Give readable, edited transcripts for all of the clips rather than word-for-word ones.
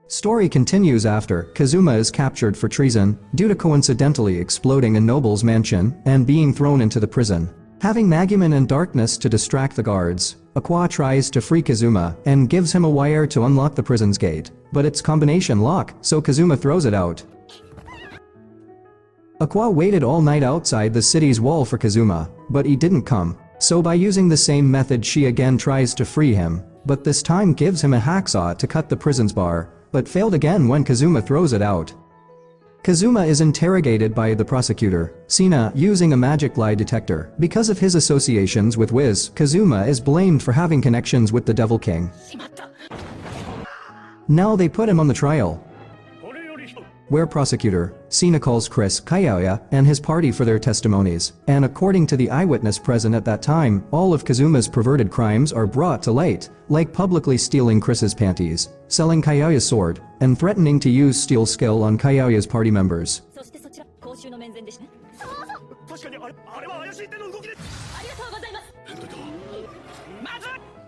Story continues after Kazuma is captured for treason due to coincidentally exploding a noble's mansion and being thrown into the prison. Having Megumin and darkness to distract the guards, Aqua tries to free Kazuma and gives him a wire to unlock the prison's gate, but it's combination lock, so Kazuma throws it out. Aqua waited all night outside the city's wall for Kazuma, but he didn't come. So by using the same method she again tries to free him, but this time gives him a hacksaw to cut the prison's bar, but failed again when Kazuma throws it out. Kazuma is interrogated by the prosecutor, Sina, using a magic lie detector. Because of his associations with Wiz, Kazuma is blamed for having connections with the Devil King. Now they put him on the trial, where prosecutor Sina calls Chris Kaioya and his party for their testimonies, and according to the eyewitness present at that time, all of Kazuma's perverted crimes are brought to light, like publicly stealing Chris's panties, selling Kaioya's sword, and threatening to use steel skill on Kaioya's party members.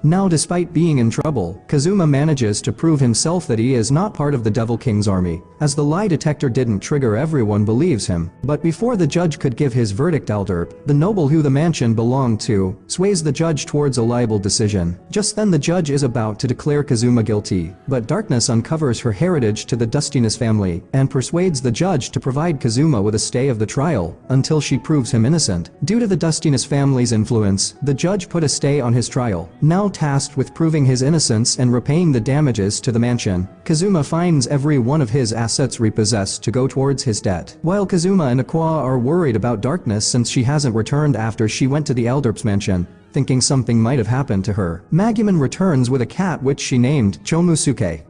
Now despite being in trouble, Kazuma manages to prove himself that he is not part of the Devil King's army, as the lie detector didn't trigger. Everyone believes him, but before the judge could give his verdict, Alderp, the noble who the mansion belonged to, sways the judge towards a liable decision. Just then the judge is about to declare Kazuma guilty, but darkness uncovers her heritage to the Dustiness family and persuades the judge to provide Kazuma with a stay of the trial until she proves him innocent. Due to the Dustiness family's influence, the judge put a stay on his trial. Now tasked with proving his innocence and repaying the damages to the mansion, Kazuma finds every one of his assets repossessed to go towards his debt. While Kazuma and Aqua are worried about darkness since she hasn't returned after she went to the Alderp's mansion, thinking something might have happened to her. Megumin returns with a cat which she named Chomusuke.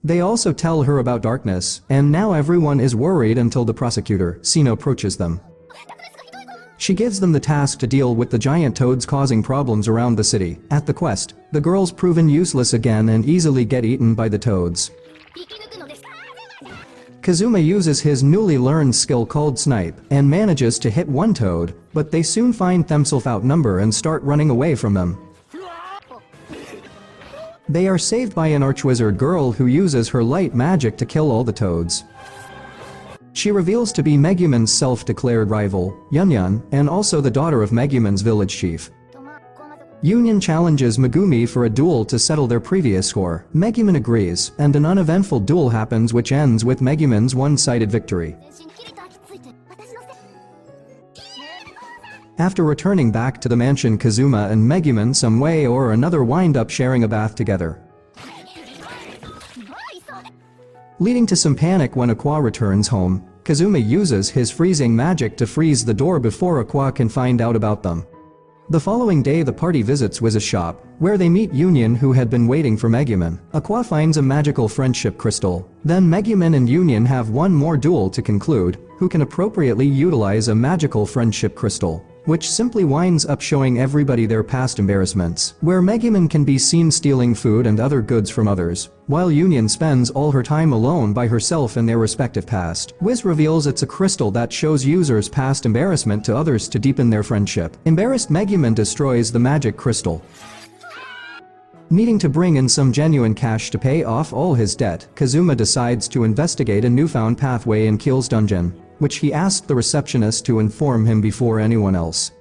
They also tell her about darkness, and now everyone is worried until the prosecutor, Sino, approaches them. She gives them the task to deal with the giant toads causing problems around the city. At the quest, the girls proven useless again and easily get eaten by the toads. Kazuma uses his newly learned skill called Snipe and manages to hit one toad, but they soon find themselves outnumbered and start running away from them. They are saved by an archwizard girl who uses her light magic to kill all the toads. She reveals to be Megumin's self-declared rival, Yunyun, and also the daughter of Megumin's village chief. Yunyun challenges Megumi for a duel to settle their previous score. Megumin agrees, and an uneventful duel happens which ends with Megumin's one-sided victory. After returning back to the mansion, Kazuma and Megumin some way or another wind up sharing a bath together, leading to some panic when Aqua returns home. Kazuma uses his freezing magic to freeze the door before Aqua can find out about them. The following day the party visits Wiz's shop, where they meet Yunyun who had been waiting for Megumin. Aqua finds a magical friendship crystal. Then Megumin and Yunyun have one more duel to conclude, who can appropriately utilize a magical friendship crystal, which simply winds up showing everybody their past embarrassments, where Megumin can be seen stealing food and other goods from others, while Yunyun spends all her time alone by herself in their respective past. Wiz reveals it's a crystal that shows users' past embarrassment to others to deepen their friendship. Embarrassed Megumin destroys the magic crystal. Needing to bring in some genuine cash to pay off all his debt, Kazuma decides to investigate a newfound pathway in Keel's dungeon, which he asked the receptionist to inform him before anyone else.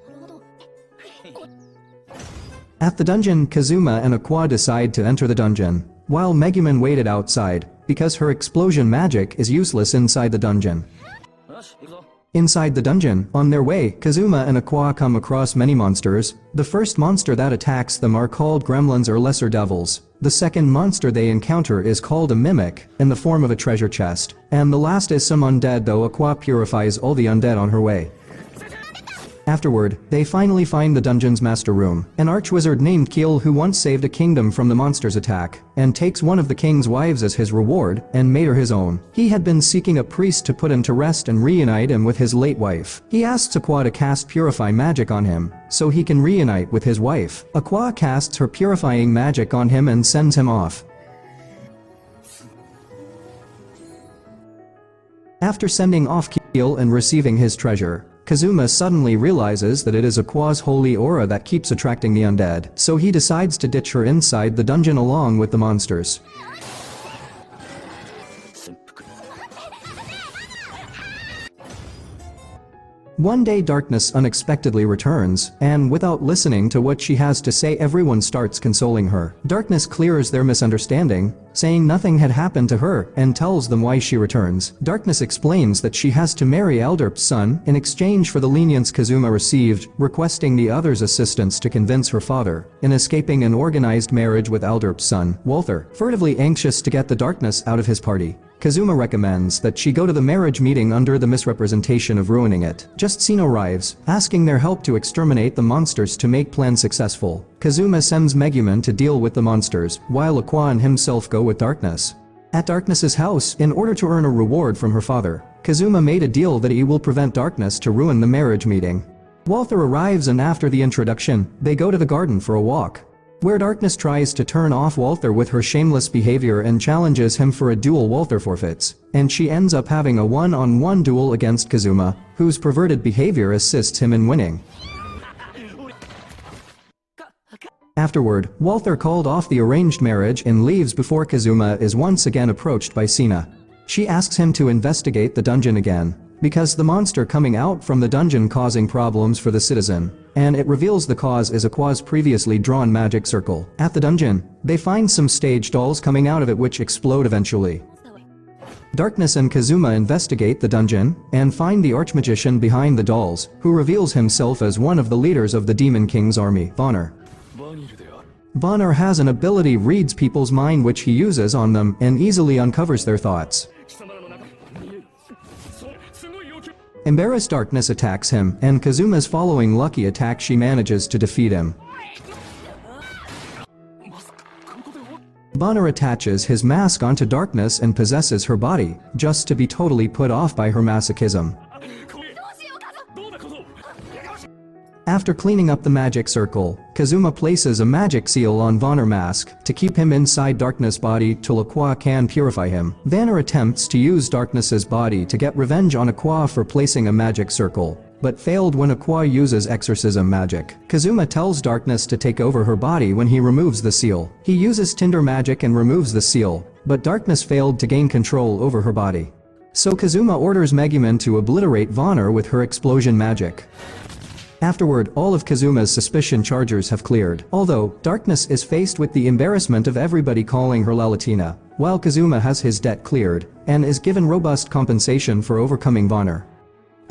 At the dungeon, Kazuma and Aqua decide to enter the dungeon, while Megumin waited outside, because her explosion magic is useless inside the dungeon. Inside the dungeon, on their way, Kazuma and Aqua come across many monsters. The first monster that attacks them are called gremlins or lesser devils. The second monster they encounter is called a mimic, in the form of a treasure chest. And the last is some undead, though Aqua purifies all the undead on her way. Afterward, they finally find the dungeon's master room, an archwizard named Keel who once saved a kingdom from the monster's attack, and takes one of the king's wives as his reward, and made her his own. He had been seeking a priest to put him to rest and reunite him with his late wife. He asks Aqua to cast Purify magic on him, so he can reunite with his wife. Aqua casts her purifying magic on him and sends him off. After sending off Keel and receiving his treasure, Kazuma suddenly realizes that it is Aqua's holy aura that keeps attracting the undead, so he decides to ditch her inside the dungeon along with the monsters. One day darkness unexpectedly returns, and without listening to what she has to say everyone starts consoling her. Darkness clears their misunderstanding, saying nothing had happened to her, and tells them why she returns. Darkness explains that she has to marry Aldurp's son in exchange for the lenience Kazuma received, requesting the others' assistance to convince her father in escaping an organized marriage with Aldurp's son, Walther. Furtively anxious to get the darkness out of his party, Kazuma recommends that she go to the marriage meeting under the misrepresentation of ruining it. Just Sino arrives, asking their help to exterminate the monsters to make plan successful. Kazuma sends Megumin to deal with the monsters, while Aqua and himself go with Darkness. At Darkness's house, in order to earn a reward from her father, Kazuma made a deal that he will prevent Darkness to ruin the marriage meeting. Walther arrives and after the introduction, they go to the garden for a walk, where Darkness tries to turn off Walther with her shameless behavior and challenges him for a duel. Walther forfeits, and she ends up having a one-on-one duel against Kazuma, whose perverted behavior assists him in winning. Afterward, Walther called off the arranged marriage and leaves before Kazuma is once again approached by Sina. She asks him to investigate the dungeon again, because the monster coming out from the dungeon causing problems for the citizen, and it reveals the cause is Aqua's previously drawn magic circle. At the dungeon, they find some stage dolls coming out of it which explode eventually. Darkness and Kazuma investigate the dungeon, and find the archmagician behind the dolls, who reveals himself as one of the leaders of the Demon King's army, Vanir. Vanir has an ability reads people's mind which he uses on them and easily uncovers their thoughts. Embarrassed Darkness attacks him, and Kazuma's following lucky attack she manages to defeat him. Vanir attaches his mask onto Darkness and possesses her body, just to be totally put off by her masochism. After cleaning up the magic circle, Kazuma places a magic seal on Vanir's mask to keep him inside Darkness' body till Aqua can purify him. Vanir attempts to use Darkness's body to get revenge on Aqua for placing a magic circle, but failed when Aqua uses exorcism magic. Kazuma tells Darkness to take over her body when he removes the seal. He uses Tinder magic and removes the seal, but Darkness failed to gain control over her body. So Kazuma orders Megumin to obliterate Vanir with her explosion magic. Afterward, all of Kazuma's suspicion charges have cleared, although Darkness is faced with the embarrassment of everybody calling her Lalatina, while Kazuma has his debt cleared, and is given robust compensation for overcoming Vanir.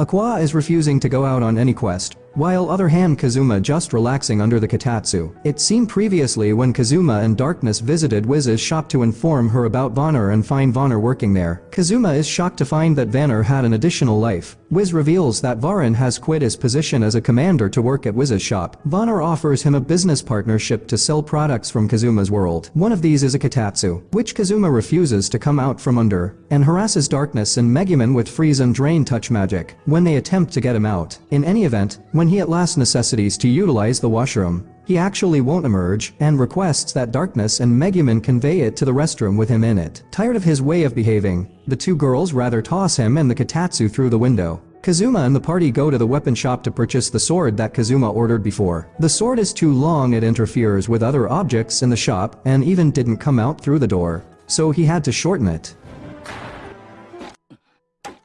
Aqua is refusing to go out on any quest, while other hand Kazuma just relaxing under the katatsu. It's seen previously when Kazuma and Darkness visited Wiz's shop to inform her about Vanir and find Vanir working there. Kazuma is shocked to find that Vanir had an additional life. Wiz reveals that Varin has quit his position as a commander to work at Wiz's shop. Vanir offers him a business partnership to sell products from Kazuma's world. One of these is a katatsu, which Kazuma refuses to come out from under, and harasses Darkness and Megumin with freeze and drain touch magic when they attempt to get him out. In any event, when he at last necessitates to utilize the washroom, he actually won't emerge and requests that Darkness and Megumin convey it to the restroom with him in it. Tired of his way of behaving, the two girls rather toss him and the katatsu through the window. Kazuma and the party go to the weapon shop to purchase the sword that Kazuma ordered before. The sword is too long, it interferes with other objects in the shop and even didn't come out through the door, so he had to shorten it.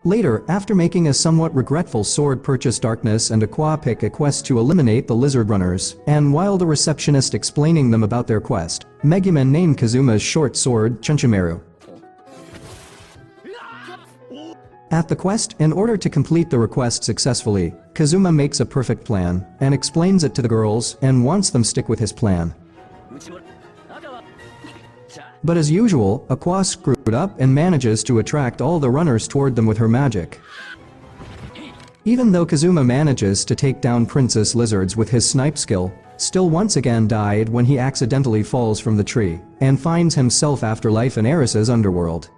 Later, after making a somewhat regretful sword purchase, Darkness and Aqua pick a quest to eliminate the lizard runners, and while the receptionist explaining them about their quest, Megumin named Kazuma's short sword Chunchimaru. At the quest, in order to complete the request successfully, Kazuma makes a perfect plan, and explains it to the girls, and wants them stick with his plan. But as usual, Aqua screwed up and manages to attract all the runners toward them with her magic. Even though Kazuma manages to take down Princess Lizards with his snipe skill, still once again died when he accidentally falls from the tree, and finds himself afterlife in Eris's underworld.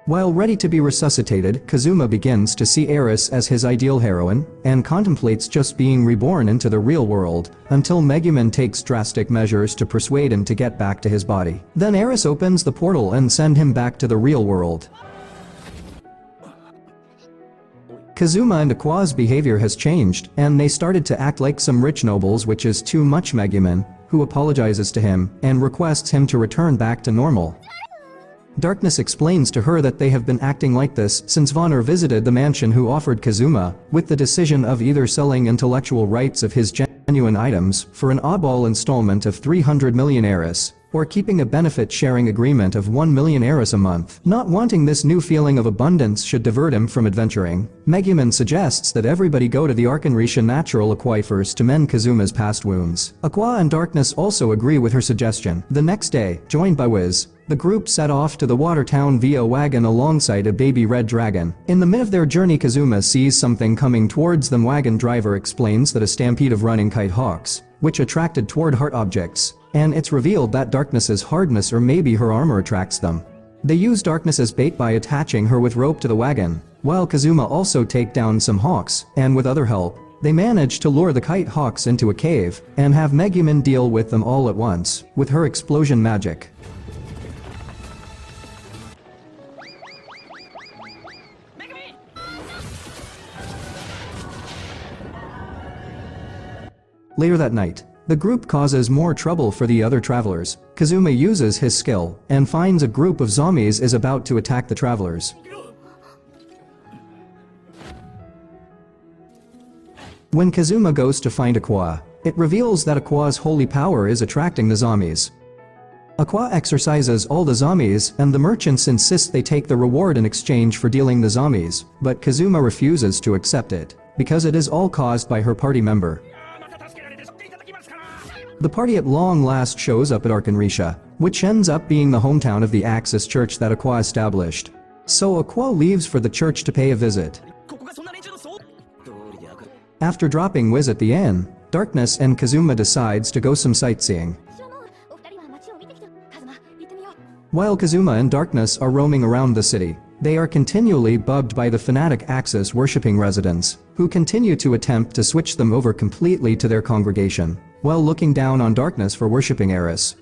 While ready to be resuscitated, Kazuma begins to see Eris as his ideal heroine, and contemplates just being reborn into the real world, until Megumin takes drastic measures to persuade him to get back to his body. Then Eris opens the portal and sends him back to the real world. Kazuma and Aqua's behavior has changed, and they started to act like some rich nobles, which is too much. Megumin, who apologizes to him and requests him to return back to normal. Darkness explains to her that they have been acting like this since Vanir visited the mansion, who offered Kazuma with the decision of either selling intellectual rights of his genuine items for an oddball installment of 300 million eris, or keeping a benefit-sharing agreement of 1 million eris a month. Not wanting this new feeling of abundance should divert him from adventuring, Megumin suggests that everybody go to the Arcan Risha natural aquifers to mend Kazuma's past wounds. Aqua and Darkness also agree with her suggestion. The next day, joined by Wiz, the group set off to the water town via wagon alongside a baby red dragon. In the mid of their journey, Kazuma sees something coming towards them. Wagon driver explains that a stampede of running kite hawks, which attracted toward heart objects, and it's revealed that Darkness's hardness or maybe her armor attracts them. They use Darkness as bait by attaching her with rope to the wagon, while Kazuma also take down some hawks, and with other help, they manage to lure the kite hawks into a cave and have Megumin deal with them all at once with her explosion magic. Later that night, the group causes more trouble for the other travelers. Kazuma uses his skill and finds a group of zombies is about to attack the travelers. When Kazuma goes to find Aqua, it reveals that Aqua's holy power is attracting the zombies. Aqua exorcises all the zombies, and the merchants insist they take the reward in exchange for dealing the zombies, but Kazuma refuses to accept it, because it is all caused by her party member. The party at long last shows up at Arcan Risha, which ends up being the hometown of the Axis church that Aqua established. So Aqua leaves for the church to pay a visit. After dropping Wiz at the inn, Darkness and Kazuma decides to go some sightseeing. While Kazuma and Darkness are roaming around the city, they are continually bugged by the fanatic Axis worshipping residents, who continue to attempt to switch them over completely to their congregation, while looking down on Darkness for worshipping Eris.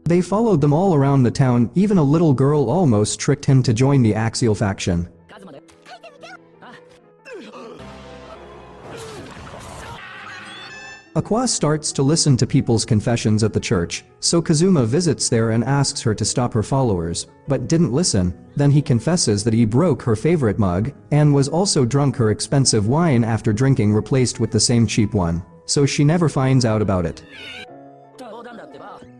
They followed them all around the town. Even a little girl almost tricked him to join the Axial faction. Aqua starts to listen to people's confessions at the church, so Kazuma visits there and asks her to stop her followers, but didn't listen. Then he confesses that he broke her favorite mug, and was also drunk her expensive wine after drinking replaced with the same cheap one, so she never finds out about it.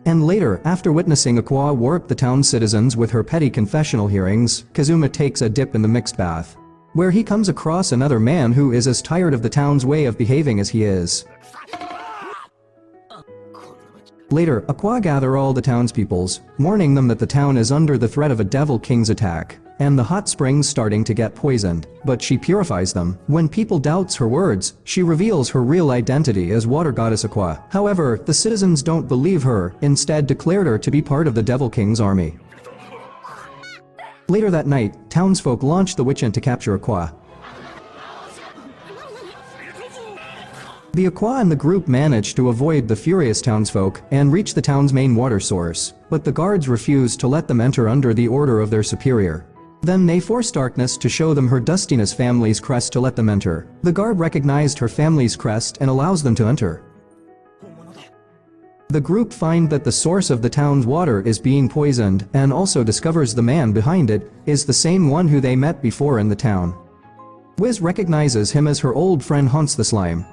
And later, after witnessing Aqua warp the town's citizens with her petty confessional hearings, Kazuma takes a dip in the mixed bath, where he comes across another man who is as tired of the town's way of behaving as he is. Later, Aqua gather all the townspeoples, warning them that the town is under the threat of a Devil King's attack, and the hot springs starting to get poisoned, but she purifies them. When people doubts her words, she reveals her real identity as water goddess Aqua. However, the citizens don't believe her, instead declared her to be part of the Devil King's army. Later that night, townsfolk launch the witch hunt to capture Aqua. The Aqua and the group manage to avoid the furious townsfolk and reach the town's main water source, but the guards refuse to let them enter under the order of their superior. Then they force Darkness to show them her Dustiness family's crest to let them enter. The guard recognized her family's crest and allows them to enter. The group find that the source of the town's water is being poisoned, and also discovers the man behind it is the same one who they met before in the town. Wiz recognizes him as her old friend Hans the Slime.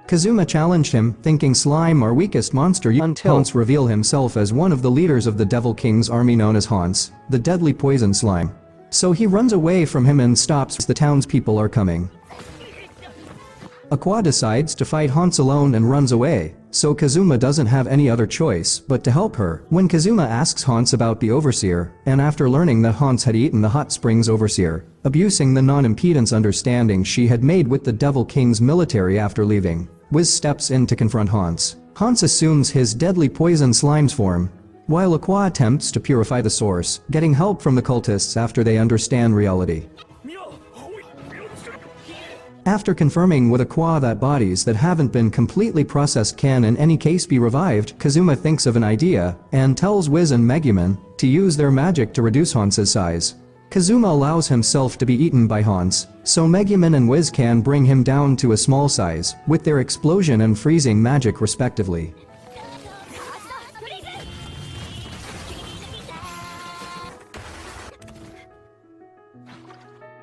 Kazuma challenged him, thinking Slime our weakest monster, until Hans reveal himself as one of the leaders of the Devil King's army known as Hans, the deadly poison slime. So he runs away from him and stops as the townspeople are coming. Aqua decides to fight Hans alone and runs away, so Kazuma doesn't have any other choice but to help her. When Kazuma asks Hans about the Overseer, and after learning that Hans had eaten the Hot Springs Overseer, abusing the non-impedance understanding she had made with the Devil King's military after leaving, Wiz steps in to confront Hans. Hans assumes his deadly poison slime's form, while Aqua attempts to purify the source, getting help from the cultists after they understand reality. After confirming with Aqua that bodies that haven't been completely processed can in any case be revived, Kazuma thinks of an idea and tells Wiz and Megumin to use their magic to reduce Hans's size. Kazuma allows himself to be eaten by Hans, so Megumin and Wiz can bring him down to a small size with their explosion and freezing magic respectively.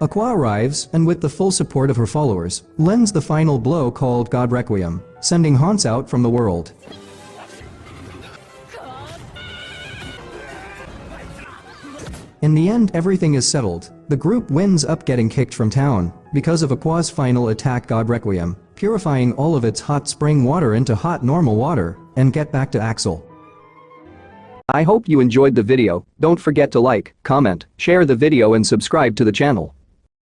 Aqua arrives and with the full support of her followers, lends the final blow called God Requiem, sending Hans out from the world. In the end everything is settled, the group ends up getting kicked from town because of Aqua's final attack God Requiem, purifying all of its hot spring water into hot normal water, and get back to Axel. I hope you enjoyed the video. Don't forget to like, comment, share the video and subscribe to the channel.